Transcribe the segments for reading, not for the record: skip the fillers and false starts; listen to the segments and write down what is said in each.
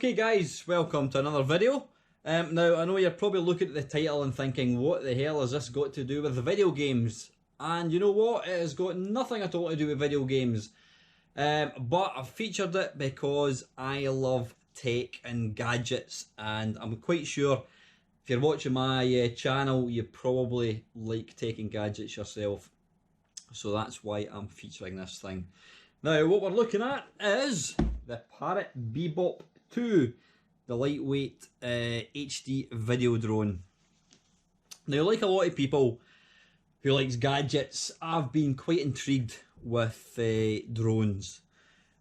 Okay guys, welcome to another video. Now I know you're probably looking at the title and thinking, what the hell has this got to do with the video games? And you know what, it has got nothing at all to do with video games. But I've featured it because I love tech and gadgets, and I'm quite sure if you're watching my channel you probably like tech and gadgets yourself. So that's why I'm featuring this thing. Now what we're looking at is the Parrot Bebop 2, the lightweight HD video drone. Now, like a lot of people who likes gadgets, I've been quite intrigued with drones.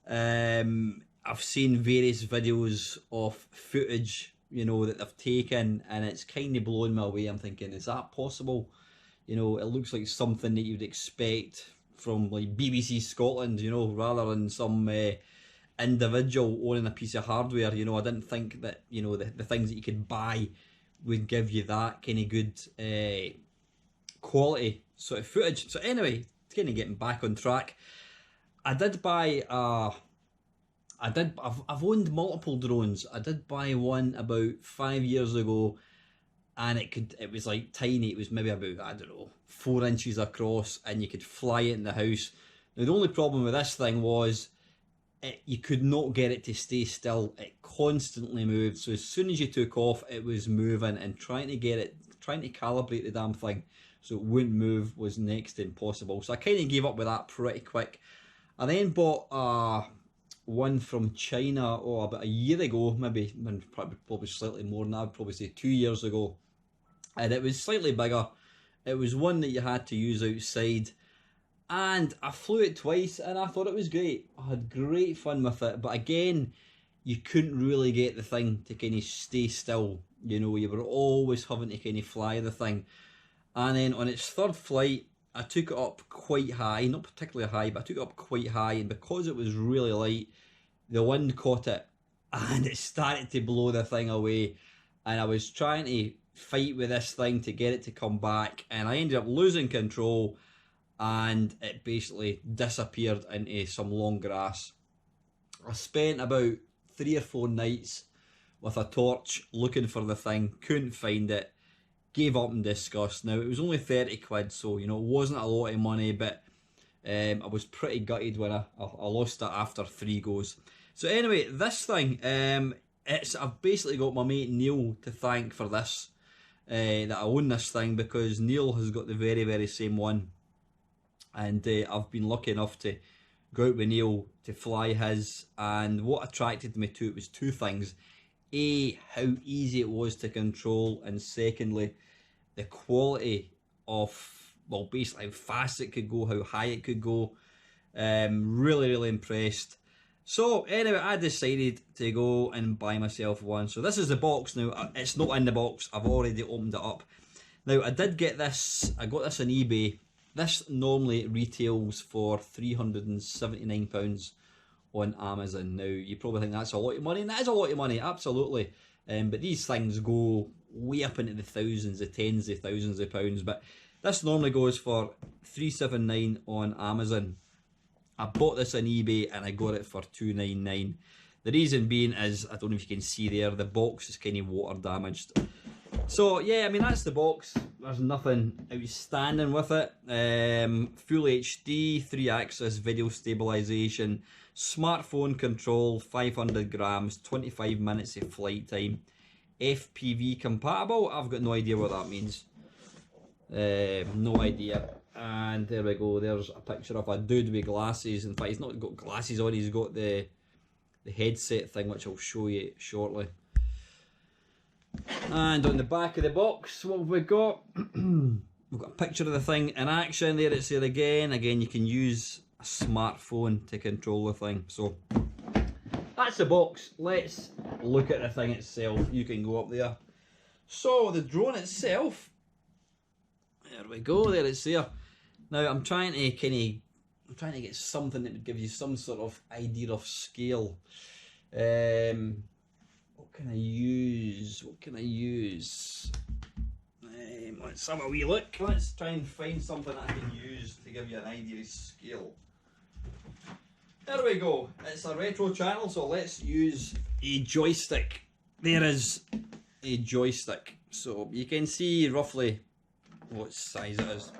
I've seen various videos of footage, you know, that they've taken, and it's kind of blowing me away. I'm thinking, is that possible? You know, it looks like something that you'd expect from like BBC Scotland, you know, rather than some individual owning a piece of hardware. You know, I didn't think that, you know, the things that you could buy would give you that kind of good quality sort of footage. So anyway, kind of getting back on track, I did buy I've owned multiple drones. I did buy one about 5 years ago, and it was like tiny. It was maybe about, I don't know, 4 inches across, and you could fly it in the house. Now the only problem with this thing was you could not get it to stay still. It constantly moved. So as soon as you took off, it was moving, and trying to calibrate the damn thing so it wouldn't move was next to impossible. So I kind of gave up with that pretty quick. I then bought one from China, about a year ago, maybe probably slightly more than that. I'd probably say 2 years ago, and it was slightly bigger. It was one that you had to use outside, and I flew it twice, and I thought it was great. I had great fun with it, but again, you couldn't really get the thing to kind of stay still. You know, you were always having to kind of fly the thing. And then on its third flight, I took it up quite high, not particularly high, but I took it up quite high, and because it was really light, the wind caught it, and it started to blow the thing away. And I was trying to fight with this thing to get it to come back, and I ended up losing control, and it basically disappeared into some long grass. I spent about 3 or 4 nights with a torch looking for the thing, couldn't find it, gave up in disgust. Now it was only 30 quid, so you know, it wasn't a lot of money, but I was pretty gutted when I lost it after 3 goes. So anyway, this thing, I've basically got my mate Neil to thank for this, that I own this thing, because Neil has got the very, very same one. And I've been lucky enough to go out with Neil to fly his, and what attracted me to it was 2 things. A, how easy it was to control, and secondly, the quality of, well, basically how fast it could go, how high it could go. Really, really impressed. So anyway, I decided to go and buy myself one. So this is the box now. It's not in the box. I've already opened it up. Now I did get this. I got this on eBay. This normally retails for £379 on Amazon. Now you probably think that's a lot of money, and that is a lot of money, absolutely. But these things go way up into the thousands, the tens of thousands of pounds. But this normally goes for £379 on Amazon. I bought this on eBay and I got it for £299. The reason being is, I don't know if you can see there, the box is kind of water damaged. So yeah, I mean, that's the box. There's nothing outstanding with it. Full HD, 3-axis video stabilization, smartphone control, 500 grams, 25 minutes of flight time, FPV compatible. I've got no idea what that means. No idea. And there we go. There's a picture of a dude with glasses. In fact, he's not got glasses on. He's got the headset thing, which I'll show you shortly. And on the back of the box, what have we got? We've got a picture of the thing in action. There it's there again. Again, you can use a smartphone to control the thing. So that's the box. Let's look at the thing itself. You can go up there. So the drone itself, there we go. There it's there. Now I'm trying to get something that would give you some sort of idea of scale. What can I use? Let's have a wee look. Let's try and find something I can use to give you an idea of scale. There we go. It's a retro channel, so let's use a joystick. There is a joystick. So you can see roughly what size it is.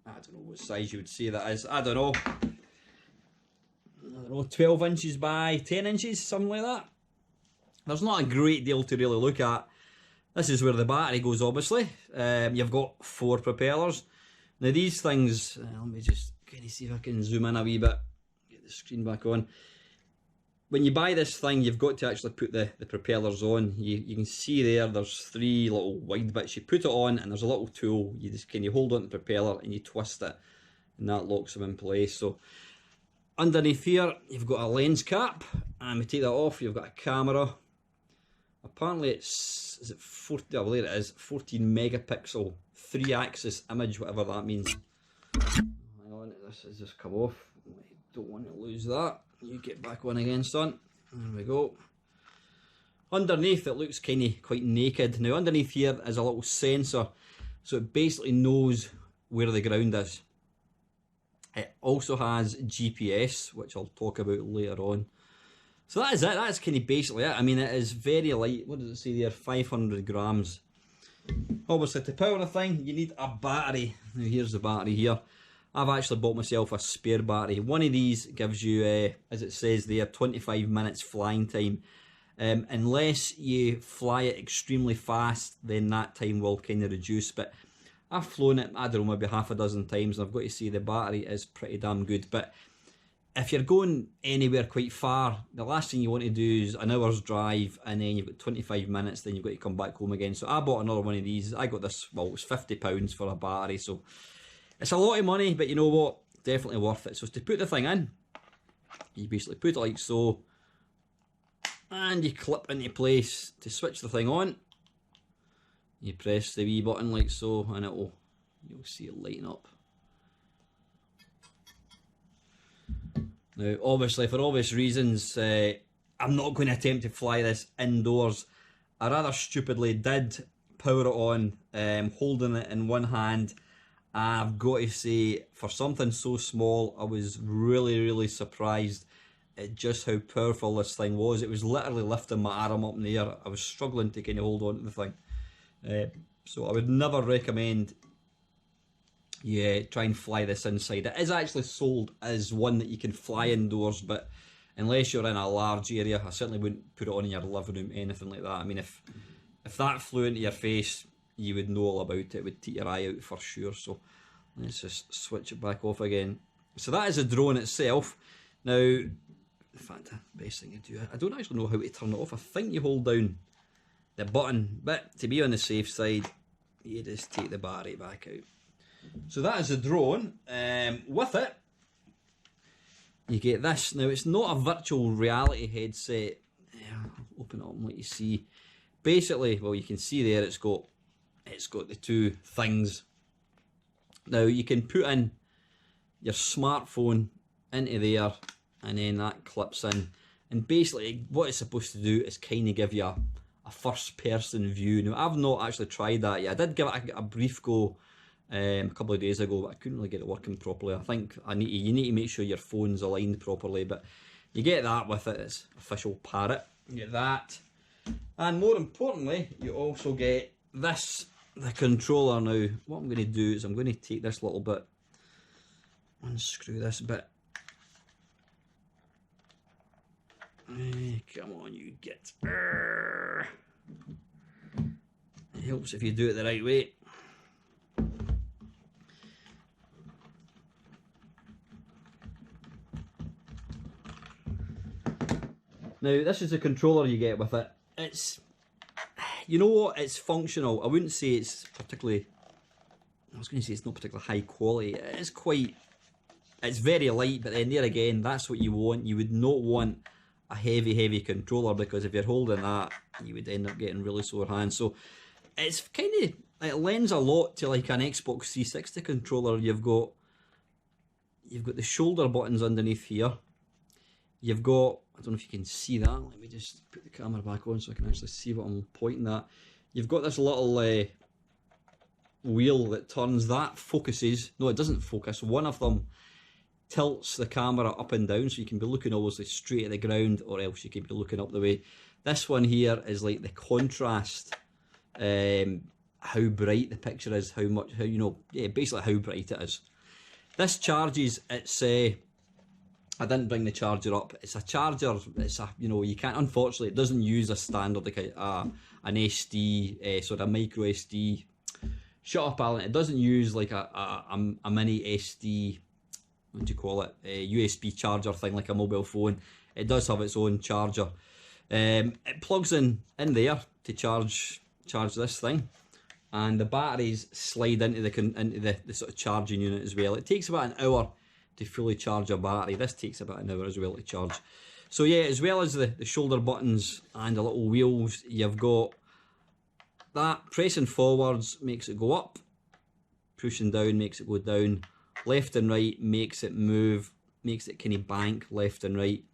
I don't know what size you would say that is. I don't know, 12 inches by 10 inches, something like that. There's not a great deal to really look at. This is where the battery goes, obviously. You've got 4 propellers. Now these things, let me just kind of see if I can zoom in a wee bit, get the screen back on. When you buy this thing, you've got to actually put the propellers on. You can see there's 3 little wide bits. You put it on and there's a little tool. You just kind of hold on to the propeller and you twist it and that locks them in place. So underneath here, you've got a lens cap, and we take that off, you've got a camera. Apparently it's, is it 40, I believe it is, 14 megapixel, 3-axis image, whatever that means. Hang on, this has just come off. I don't want to lose that. You get back on again, son. There we go. Underneath, it looks kind of quite naked. Now underneath here is a little sensor, so it basically knows where the ground is. It also has GPS, which I'll talk about later on. So that is it. That's kind of basically it. I mean, it is very light. What does it say there? 500 grams. Obviously, to power the thing, you need a battery. Now, here's the battery here. I've actually bought myself a spare battery. One of these gives you, as it says there, 25 minutes flying time. Unless you fly it extremely fast, then that time will kind of reduce. But I've flown it, I don't know, maybe half a dozen times, and I've got to say the battery is pretty damn good. But if you're going anywhere quite far, the last thing you want to do is an hour's drive, and then you've got 25 minutes, then you've got to come back home again. So I bought another one of these. I got this, well, it was £50 for a battery, so it's a lot of money, but you know what? Definitely worth it. So to put the thing in, you basically put it like so, and you clip into place. To switch the thing on, you press the wee button like so, and you'll see it lighten up. Now, obviously, for obvious reasons, I'm not going to attempt to fly this indoors. I rather stupidly did power it on, holding it in one hand. I've got to say, for something so small, I was really, really surprised at just how powerful this thing was. It was literally lifting my arm up in the air. I was struggling to kind of hold on to the thing. So I would never recommend try and fly this inside. It is actually sold as one that you can fly indoors, but unless you're in a large area, I certainly wouldn't put it on in your living room, anything like that. I mean, if that flew into your face, you would know all about it. It would take your eye out for sure. So let's just switch it back off again. So that is a drone itself. Now, in fact, the best thing to do, I don't actually know how to turn it off. I think you hold down the button, but to be on the safe side, you just take the battery back out. So that is a drone. With it, you get this. Now, it's not a virtual reality headset. I'll open it up and let you see. Basically, well, you can see there it's got the 2 things. Now, you can put in your smartphone into there, and then that clips in. And basically, what it's supposed to do is kind of give you a first-person view. Now, I've not actually tried that yet. I did give it a brief go a couple of days ago, but I couldn't really get it working properly. I think you need to make sure your phone's aligned properly, but you get that with it. It's official Parrot. You get that, and more importantly, you also get this, the controller. Now, what I'm going to do is I'm going to take this little bit, unscrew this bit. Come on, you get. It helps if you do it the right way. Now, this is the controller you get with it. It's, you know what, it's functional. I wouldn't say it's particularly, I was going to say it's not particularly high quality. It's very light, but then there again, that's what you want. You would not want a heavy controller, because if you're holding that, you would end up getting really sore hands. So it's kind of, it lends a lot to like an Xbox 360 controller. You've got the shoulder buttons underneath here. You've got, I don't know if you can see that. Let me just put the camera back on so I can actually see what I'm pointing at. You've got this little wheel that turns, that focuses. No, it doesn't focus. One of them tilts the camera up and down, so you can be looking obviously straight at the ground, or else you can be looking up the way. This one here is like the contrast, how bright the picture is, how you know, yeah, basically how bright it is. This charges, it's I didn't bring the charger up. It's a charger. It's a, you know, you can't. Unfortunately, it doesn't use a standard like an SD, sort of micro SD. Shut up, Alan. It doesn't use like a mini SD. What do you call it? A USB charger thing like a mobile phone. It does have its own charger. It plugs in there to charge this thing, and the batteries slide into the sort of charging unit as well. It takes about an hour to fully charge a battery. This takes about an hour as well to charge. So yeah, as well as the shoulder buttons and the little wheels, you've got that. Pressing forwards makes it go up, pushing down makes it go down, left and right makes it move, makes it kind of bank left and right.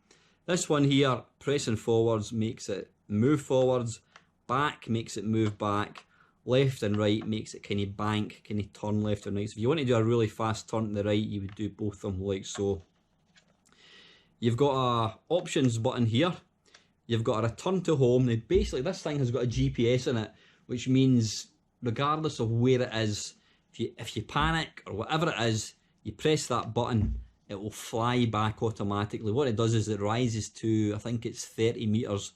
This one here, pressing forwards makes it move forwards, back makes it move back, left and right makes it kind of bank, kind of turn left and right. So if you want to do a really fast turn to the right, you would do both of them like so. You've got a options button here. You've got a return to home. Now basically this thing has got a GPS in it, which means regardless of where it is, if you panic or whatever it is, you press that button, it will fly back automatically. What it does is it rises to, I think it's 30 meters,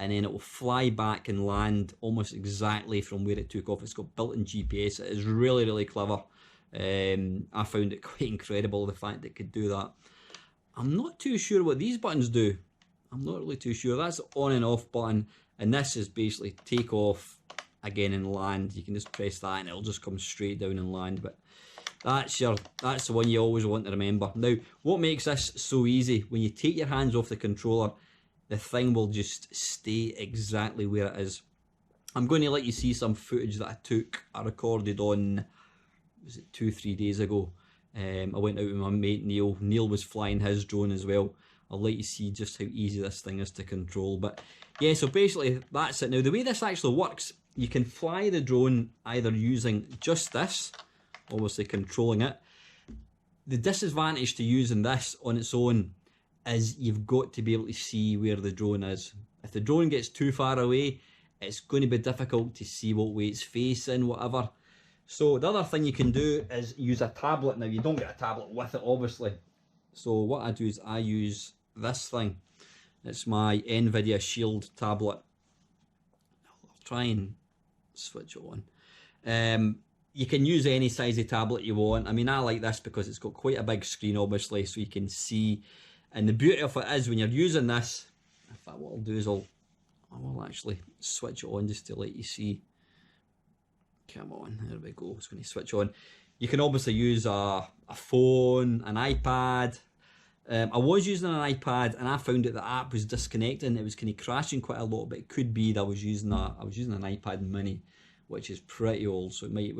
and then it will fly back and land almost exactly from where it took off. It's got built-in GPS. It is really, really clever. I found it quite incredible, the fact that it could do that. I'm not too sure what these buttons do. I'm not really too sure. That's the on and off button, and this is basically take off again and land. You can just press that and it'll just come straight down and land. But that's the one you always want to remember. Now, what makes this so easy, when you take your hands off the controller, the thing will just stay exactly where it is. I'm going to let you see some footage that I recorded on, was it 2-3 days ago. I went out with my mate Neil. Neil was flying his drone as well. I'll let you see just how easy this thing is to control. But yeah, so basically that's it. Now the way this actually works, you can fly the drone either using just this, obviously controlling it. The disadvantage to using this on its own is you've got to be able to see where the drone is. If the drone gets too far away, it's going to be difficult to see what way it's facing, whatever. So the other thing you can do is use a tablet. Now you don't get a tablet with it, obviously. So what I do is I use this thing. It's my NVIDIA Shield tablet. I'll try and switch it on. You can use any size of tablet you want. I mean, I like this because it's got quite a big screen, obviously, so you can see. And the beauty of it is when you're using this, in fact, what I'll do is I will actually switch it on just to let you see. Come on, there we go. It's going to switch on. You can obviously use a phone, an iPad. I was using an iPad and I found that the app was disconnecting. It was kind of crashing quite a lot, but it could be that I was using an iPad mini, which is pretty old, so that might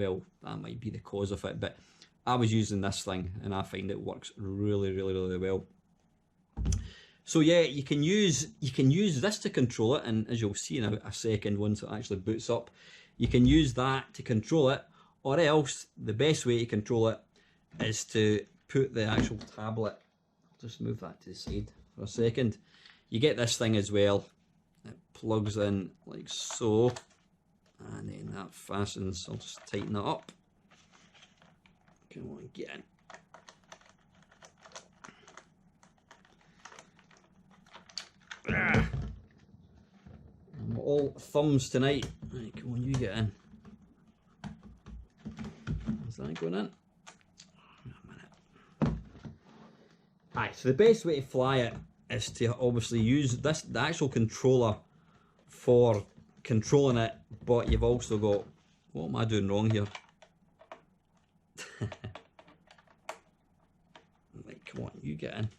be the cause of it. But I was using this thing and I find it works really, really, really well. So yeah, you can use this to control it, and as you'll see in a second, once it actually boots up, you can use that to control it, or else the best way to control it is to put the actual tablet. I'll just move that to the side for a second. You get this thing as well. It plugs in like so, and then that fastens. I'll just tighten that up. Come on, get in. I'm all thumbs tonight. Right, come on, you get in. Is that going in? A minute. Right, so the best way to fly it is to obviously use the actual controller for controlling it, but you've also got, what am I doing wrong here? Right, come on, you get in.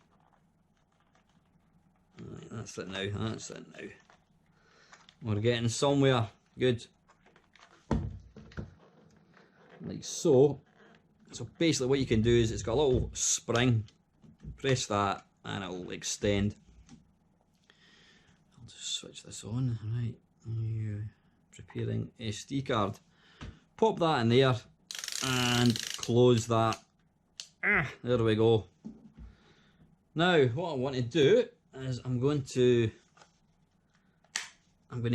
Right, that's it now, that's it now. We're getting somewhere. Good. Like so. So basically what you can do is it's got a little spring. Press that and it'll extend. I'll just switch this on. Right. Preparing SD card. Pop that in there and close that. There we go. Now, what I want to do is I'm going to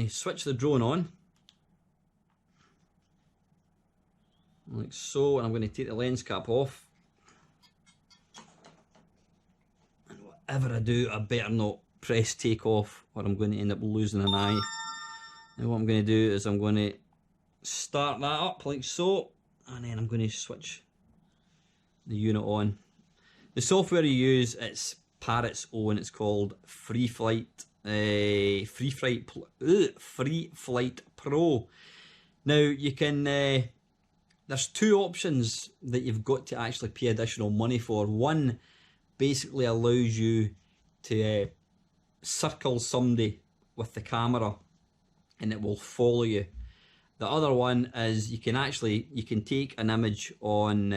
switch the drone on, like so, and I'm going to take the lens cap off. And whatever I do, I better not press take off, or I'm going to end up losing an eye. Now what I'm going to do is I'm going to start that up like so, and then I'm going to switch the unit on. The software you use, it's Parrot's own. It's called Free Flight Pro. Now you can there's two options that you've got to actually pay additional money for. One basically allows you to circle somebody with the camera and it will follow you. The other one is you can take an image on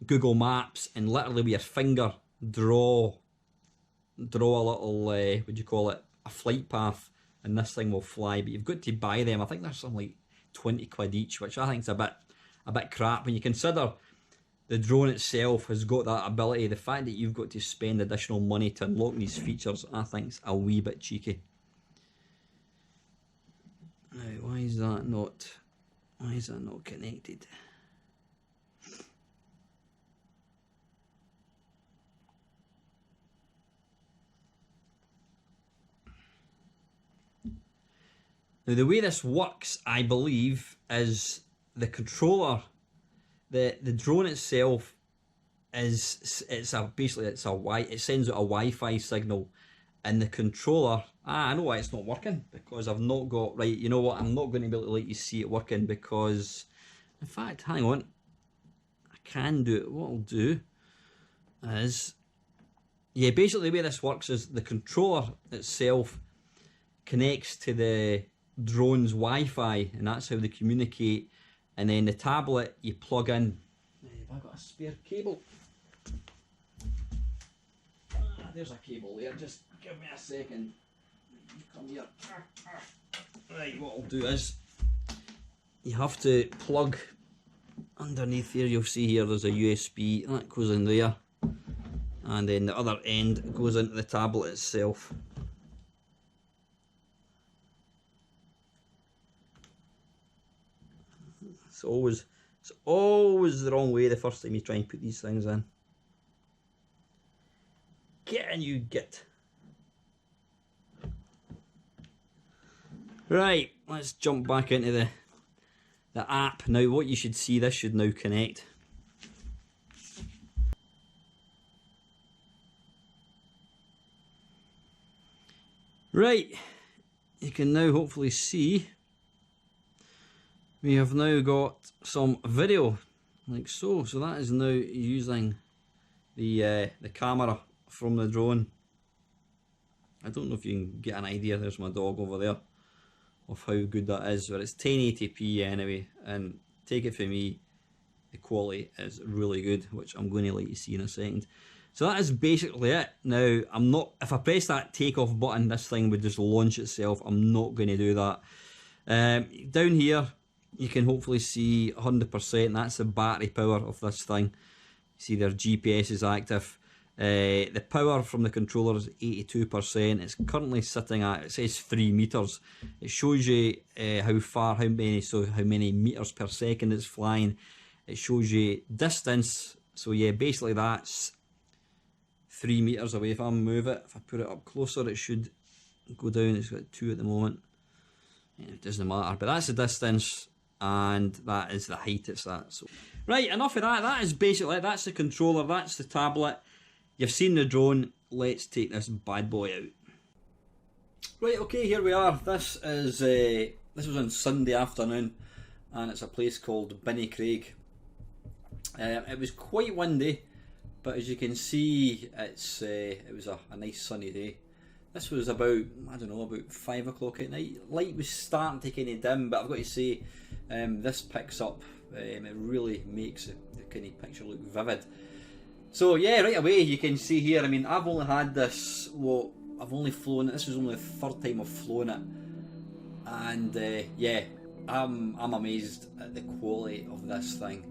Google Maps and literally with your finger draw a little what do you call it, a flight path, and this thing will fly. But you've got to buy them. I think they're something like 20 quid each, which I think is a bit crap when you consider the drone itself has got that ability. The fact that you've got to spend additional money to unlock these features, I think is a wee bit cheeky. Now, why is that not connected? Now, the way this works, I believe, is the controller, the drone itself it sends out a Wi-Fi signal, and the controller. I know why it's not working, because I've not got right. You know what? I'm not going to be able to let you see it working because, in fact, hang on, I can do it. What I'll do is, yeah, basically the way this works is the controller itself connects to the drone's Wi-Fi, and that's how they communicate. And then the tablet you plug in. Have I got a spare cable? There's a cable there. Just give me a second. You come here. Right, what I'll do is you have to plug underneath here. You'll see here there's a USB that goes in there, and then the other end goes into the tablet itself. It's always the wrong way the first time you try and put these things in. Get and you get. Right, let's jump back into the app. Now what you should see, this should now connect. Right, you can now hopefully see we have now got some video like so. So that is now using the camera from the drone. I don't know if you can get an idea. There's my dog over there of how good that is, but it's 1080p anyway, and take it from me, the quality is really good, which I'm going to let you see in a second. So that is basically it. Now, if I press that takeoff button, this thing would just launch itself. I'm not going to do that. Down here you can hopefully see 100%. That's the battery power of this thing. You see their GPS is active. The power from the controller is 82%. It's currently sitting at, it says 3 meters. It shows you how many meters per second it's flying. It shows you distance. So yeah, basically that's 3 meters away. If I move it, if I put it up closer, it should go down. It's got 2 at the moment. Yeah, it doesn't matter, but that's the distance, and that is the height it's at. So right, enough of that. That is basically it. That's the controller, that's the tablet. You've seen the drone. Let's take this bad boy out. Right, okay, here we are. This was on Sunday afternoon, and it's a place called Binny Craig. It was quite windy, but as you can see, it was a nice sunny day. This was about, I don't know, about 5 o'clock at night. Light was starting to kind of dim, but I've got to say, this picks up. It really makes the kind of picture look vivid. So yeah, right away you can see here, I mean, I've only had this, I've only flown it, this was only the 3rd time I've flown it. And yeah, I'm amazed at the quality of this thing.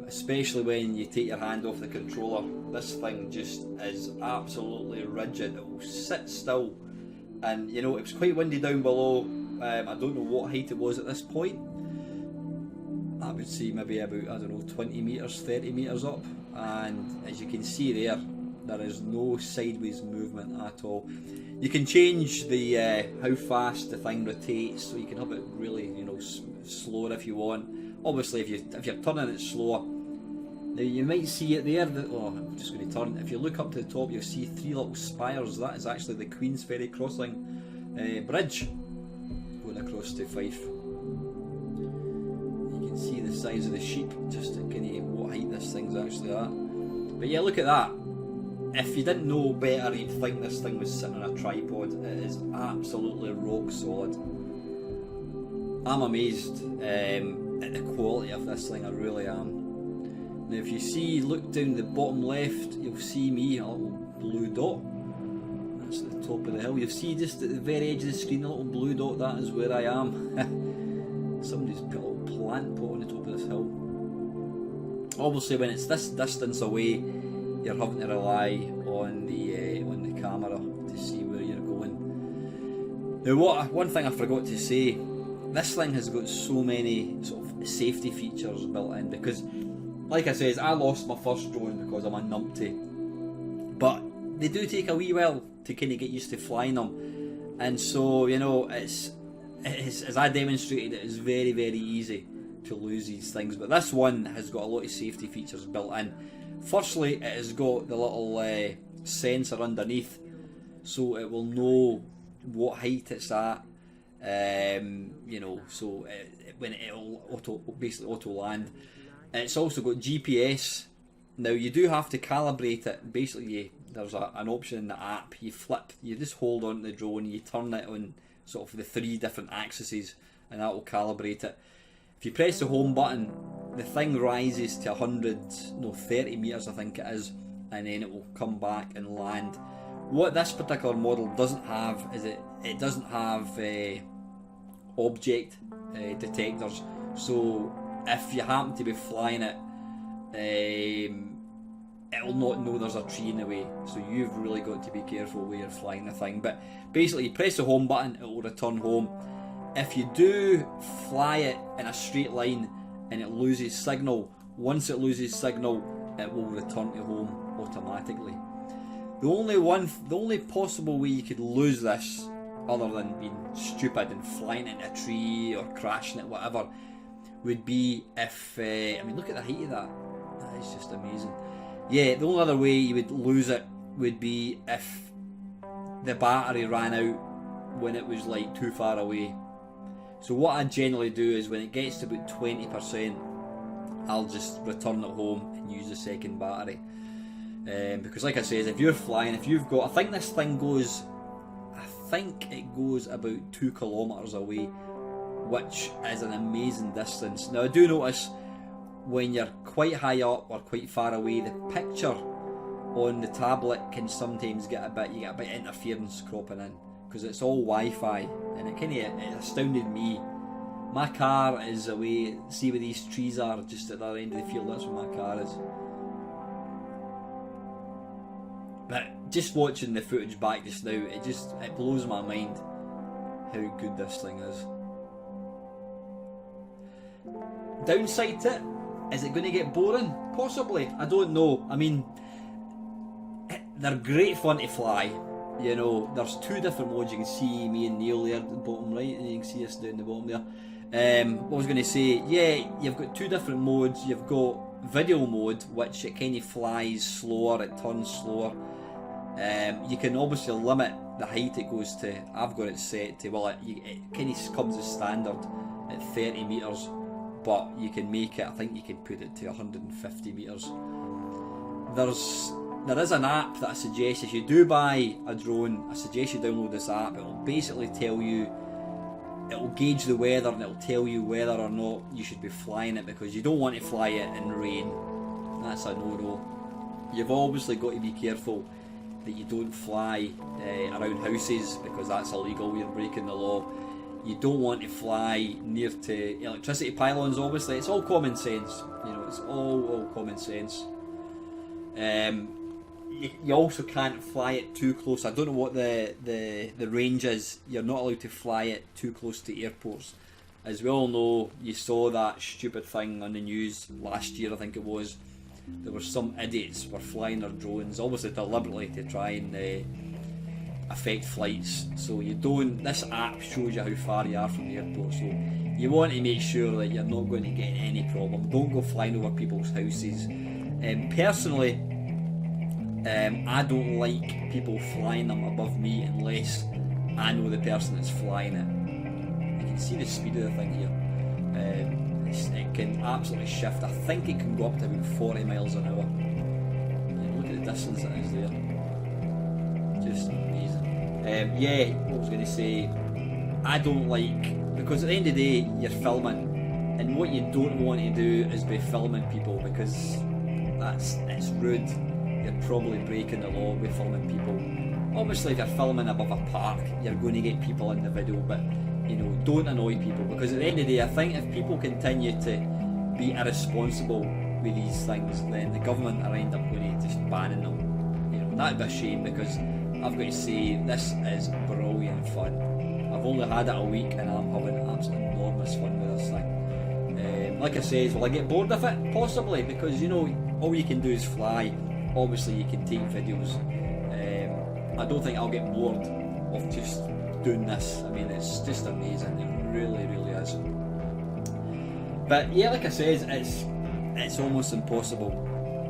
especially when you take your hand off the controller. This thing just is absolutely rigid. It will sit still, and you know, it was quite windy down below. I don't know what height it was at this point. I would say maybe about, I don't know, 20 metres, 30 metres up, and as you can see there is no sideways movement at all. You can change the how fast the thing rotates, so you can have it really, you know, slower if you want. Obviously, if you're turning it slower, now you might see it there. Oh, I'm just going to turn. If you look up to the top, you'll see 3 little spires. That is actually the Queensferry crossing bridge going across to Fife. You can see the size of the sheep, just to kind of what height this thing's actually at. But yeah, look at that. If you didn't know better, you'd think this thing was sitting on a tripod. It is absolutely rock solid. I'm amazed at the quality of this thing, I really am. Now if you see, look down the bottom left, you'll see me, a little blue dot. That's at the top of the hill. You'll see just at the very edge of the screen, a little blue dot, that is where I am. Somebody's put a little plant pot on the top of this hill. Obviously when it's this distance away, you're having to rely on the camera to see where you're going. Now one thing I forgot to say, this thing has got so many sort of safety features built in, because like I says, I lost my first drone because I'm a numpty, but they do take a wee while to kind of get used to flying them, and so you know, it's as I demonstrated, it is very easy to lose these things. But this one has got a lot of safety features built in. Firstly, it has got the little sensor underneath, so it will know what height it's at. You know, so when it'll basically auto land. It's also got GPS. Now you do have to calibrate it. Basically, there's an option in the app. You just hold on to the drone, you turn it on sort of the 3 different axes, and that will calibrate it. If you press the home button, the thing rises to 30 metres I think it is, and then it will come back and land. What this particular model doesn't have is it doesn't have object detectors, so if you happen to be flying it, it'll not know there's a tree in the way, so you've really got to be careful where you're flying the thing. But basically, you press the home button, it will return home. If you do fly it in a straight line and it loses signal, once it loses signal, it will return to home automatically. The only possible way you could lose this, other than being stupid and flying into a tree or crashing it, whatever, would be if, I mean, look at the height of that. That is just amazing. Yeah, the only other way you would lose it would be if the battery ran out when it was like too far away. So what I generally do is when it gets to about 20%, I'll just return it home and use the second battery. Because like I said, if you're flying, if you've got, I think this thing goes, it goes about 2 kilometres away, which is an amazing distance. Now I do notice when you're quite high up or quite far away, the picture on the tablet can sometimes get a bit interference cropping in, because it's all Wi-Fi, and it astounded me. My car is away, see where these trees are just at the other end of the field, that's where my car is. But just watching the footage back just now, it blows my mind how good this thing is. Downside to it, is it going to get boring? Possibly, I don't know. I mean, they're great fun to fly. You know, there's 2 different modes. You can see me and Neil there at the bottom right, and you can see us down the bottom there. What I was going to say, yeah, you've got 2 different modes. You've got video mode, which it kind of flies slower, it turns slower. You can obviously limit the height it goes to. I've got it set to, well, it kind of comes as standard at 30 metres, but you can make it, I think you can put it to 150 metres. There is an app that I suggest, if you do buy a drone, I suggest you download this app. It will basically tell you, it will gauge the weather, and it will tell you whether or not you should be flying it, because you don't want to fly it in rain. That's a no-no. You've obviously got to be careful that you don't fly around houses, because that's illegal, you're breaking the law. You don't want to fly near to electricity pylons. Obviously, it's all common sense. It's all common sense. You also can't fly it too close. I don't know what the range is. You're not allowed to fly it too close to airports. As we all know, you saw that stupid thing on the news last year, I think it was. There were some idiots were flying their drones, obviously deliberately, to try and affect flights. So this app shows you how far you are from the airport, so you want to make sure that you're not going to get any problem. Don't go flying over people's houses. Personally, I don't like people flying them above me unless I know the person that's flying it. You can see the speed of the thing here. It can absolutely shift. I think it can go up to about 40 miles an hour. Look at the distance it is there. Just amazing. Yeah, what I was going to say, I don't like, because at the end of the day you're filming, and what you don't want to do is be filming people, because it's rude. You're probably breaking the law with filming people. Obviously if you're filming above a park, you're going to get people in the video, but don't annoy people, because at the end of the day, I think if people continue to be irresponsible with these things, then the government will end up going to just banning them. That'd be a shame, because I've got to say, this is brilliant fun. I've only had it a week and I'm having absolutely enormous fun with this thing. Like I said, will I get bored of it? Possibly, because all you can do is fly. Obviously you can take videos. I don't think I'll get bored of just doing this. I mean, it's just amazing. It really, really is. But yeah, like I said, it's almost impossible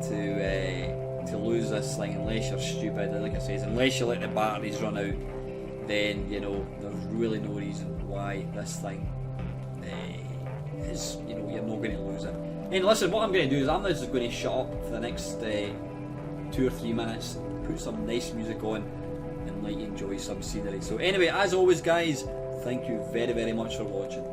to lose this thing unless you're stupid. Like I said, unless you let the batteries run out, then there's really no reason why this thing is. You're not going to lose it. And listen, what I'm going to do is I'm just going to shut up for the next 2 or 3 minutes, put some nice music on, and let you enjoy some scenery. So anyway, as always guys, thank you very, very much for watching.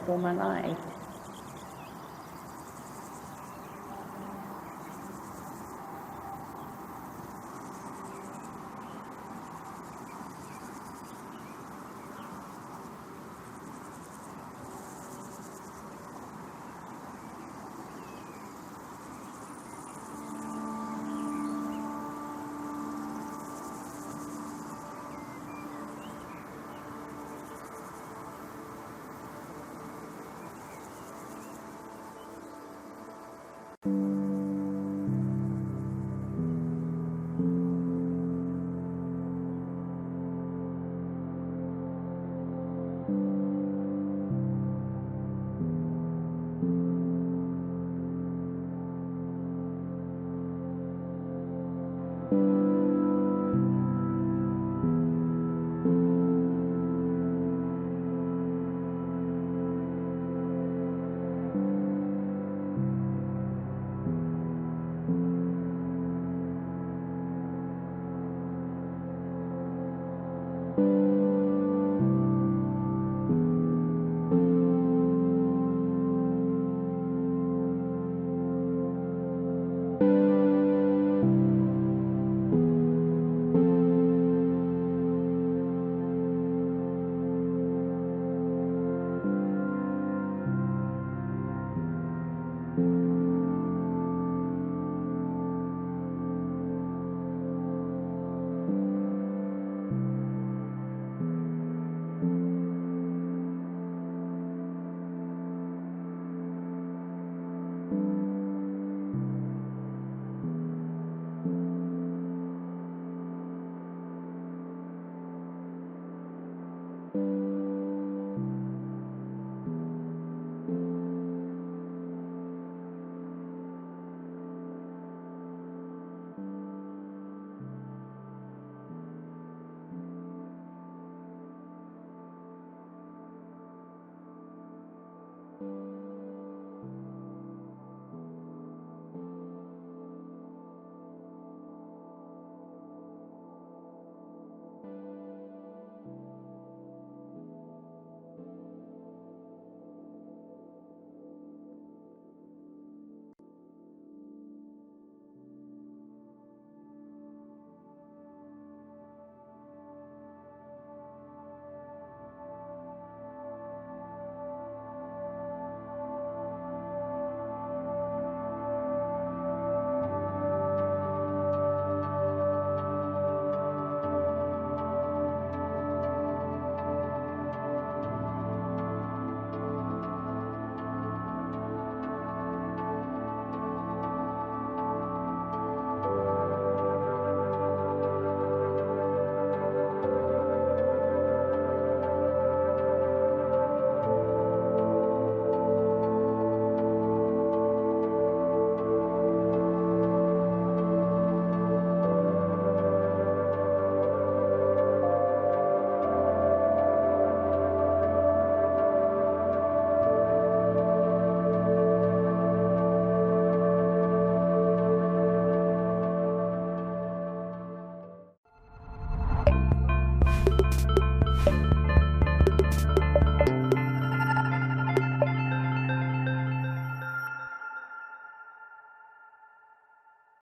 life all my life.